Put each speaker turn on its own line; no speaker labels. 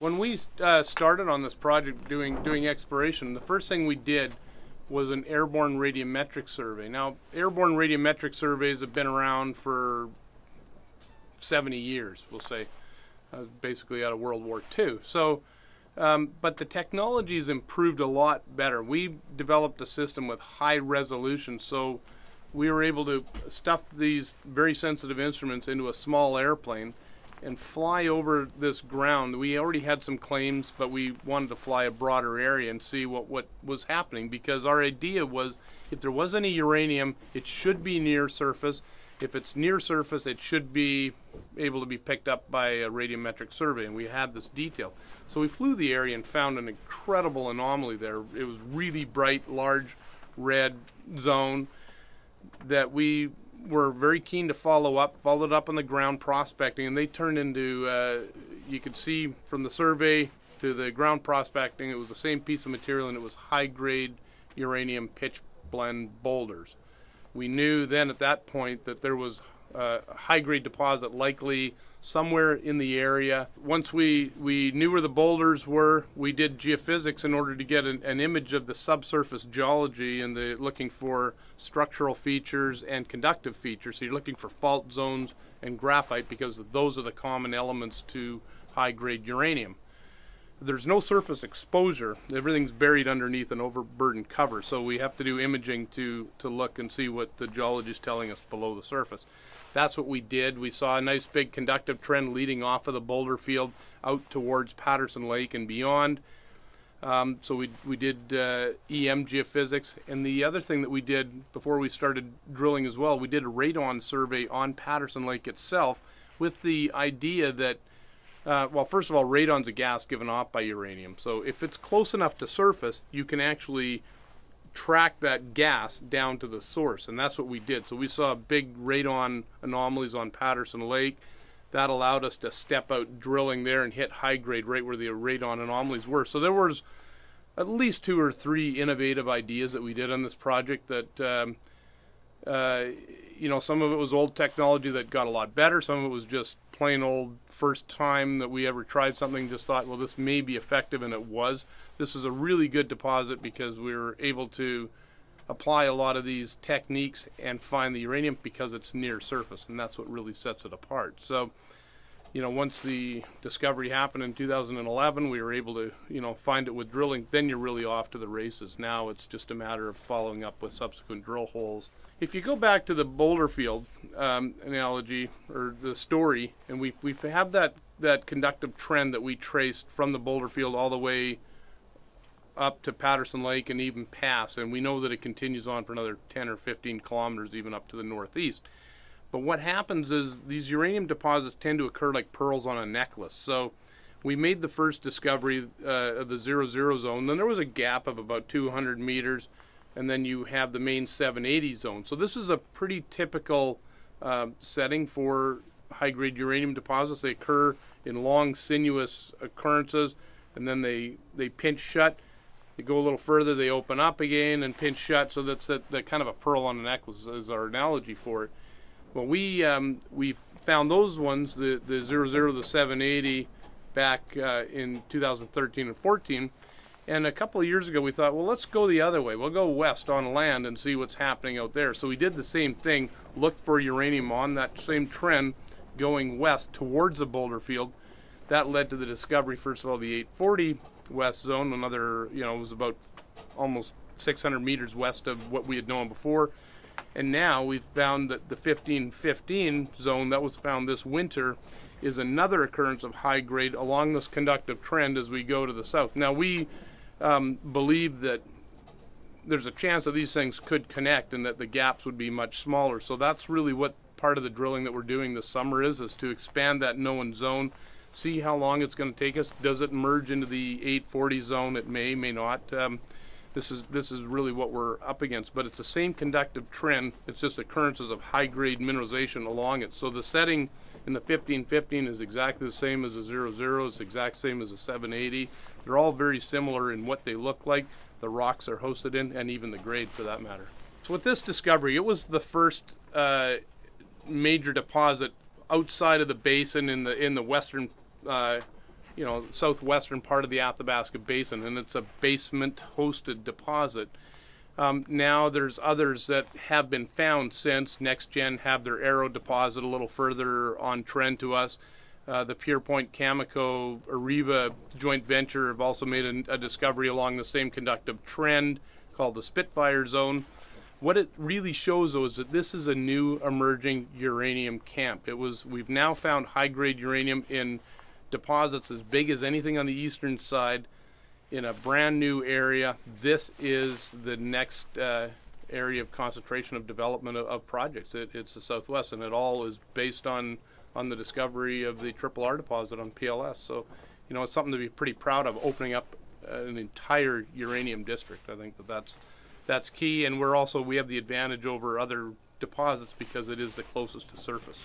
When we started on this project doing exploration, the first thing we did was an airborne radiometric survey. Now, airborne radiometric surveys have been around for 70 years, we'll say, basically out of World War II. So, but the technology's improved a lot better. We developed a system with high resolution, so we were able to stuff these very sensitive instruments into a small airplane and fly over this ground. We already had some claims, but we wanted to fly a broader area and see what was happening, because our idea was if there was any uranium, it should be near surface. If it's near surface, it should be able to be picked up by a radiometric survey, and we had this detail. So we flew the area and found an incredible anomaly there. It was really bright, large red zone that we were very keen to followed up on the ground prospecting, and they turned into, you could see from the survey to the ground prospecting, it was the same piece of material, and it was high-grade uranium pitch blende boulders. We knew then at that point that there was a high-grade deposit likely somewhere in the area. Once we knew where the boulders were, we did geophysics in order to get an image of the subsurface geology and looking for structural features and conductive features. So you're looking for fault zones and graphite, because those are the common elements to high-grade uranium. There's no surface exposure. Everything's buried underneath an overburdened cover, so we have to do imaging to look and see what the geology is telling us below the surface. That's what we did. We saw a nice big conductive trend leading off of the boulder field out towards Patterson Lake and beyond. So we did EM geophysics, and the other thing that we did before we started drilling as well, we did a radon survey on Patterson Lake itself, with the idea that well, first of all, radon's a gas given off by uranium. So if it's close enough to surface, you can actually track that gas down to the source, and that's what we did. So we saw big radon anomalies on Patterson Lake. That allowed us to step out drilling there and hit high grade right where the radon anomalies were. So there was at least 2 or 3 innovative ideas that we did on this project that you know, some of it was old technology that got a lot better. Some of it was just plain old first time that we ever tried something, just thought, well, this may be effective, and it was. This is a really good deposit because we were able to apply a lot of these techniques and find the uranium because it's near surface, and that's what really sets it apart. So, you know, once the discovery happened in 2011, we were able to, you know, find it with drilling. Then you're really off to the races. Now it's just a matter of following up with subsequent drill holes. If you go back to the boulder field analogy or the story, and we have that conductive trend that we traced from the boulder field all the way up to Patterson Lake and even past, and we know that it continues on for another 10 or 15 kilometers, even up to the northeast. But what happens is these uranium deposits tend to occur like pearls on a necklace. So we made the first discovery of the 00 zone. Then there was a gap of about 200 meters, and then you have the main 780 zone. So this is a pretty typical setting for high-grade uranium deposits. They occur in long, sinuous occurrences, and then they pinch shut. They go a little further, they open up again and pinch shut. So that's that kind of a pearl on a necklace is our analogy for it. Well, we found those ones, the 00, the 780, back in 2013 and 14. And a couple of years ago, we thought, well, let's go the other way. We'll go west on land and see what's happening out there. So we did the same thing, looked for uranium on that same trend going west towards the boulder field. That led to the discovery, first of all, the 840 west zone, another, you know, it was about almost 600 meters west of what we had known before. And now we've found that the 1515 zone that was found this winter is another occurrence of high grade along this conductive trend as we go to the south. Now we believe that there's a chance that these things could connect and that the gaps would be much smaller. So that's really what part of the drilling that we're doing this summer is to expand that known zone, see how long it's going to take us. Does it merge into the 840 zone? It may not. This is really what we're up against, but it's the same conductive trend. It's just occurrences of high-grade mineralization along it. So the setting in the 1515 is exactly the same as the 00, it's the exact same as the 780. They're all very similar in what they look like, the rocks are hosted in, and even the grade for that matter. So with this discovery, it was the first major deposit outside of the basin in the western you know, southwestern part of the Athabasca basin, and it's a basement-hosted deposit. Now there's others that have been found since. NextGen have their Arrow deposit a little further on trend to us. The Pierpoint Cameco Areva joint venture have also made a discovery along the same conductive trend called the Spitfire Zone. What it really shows, though, is that this is a new emerging uranium camp. We've now found high-grade uranium in deposits as big as anything on the eastern side in a brand new area. This is the next area of concentration of development of projects. It's the Southwest, and it all is based on the discovery of the Triple R deposit on PLS. So, you know, it's something to be pretty proud of, opening up an entire uranium district. I think that's key, and we have the advantage over other deposits because it is the closest to surface.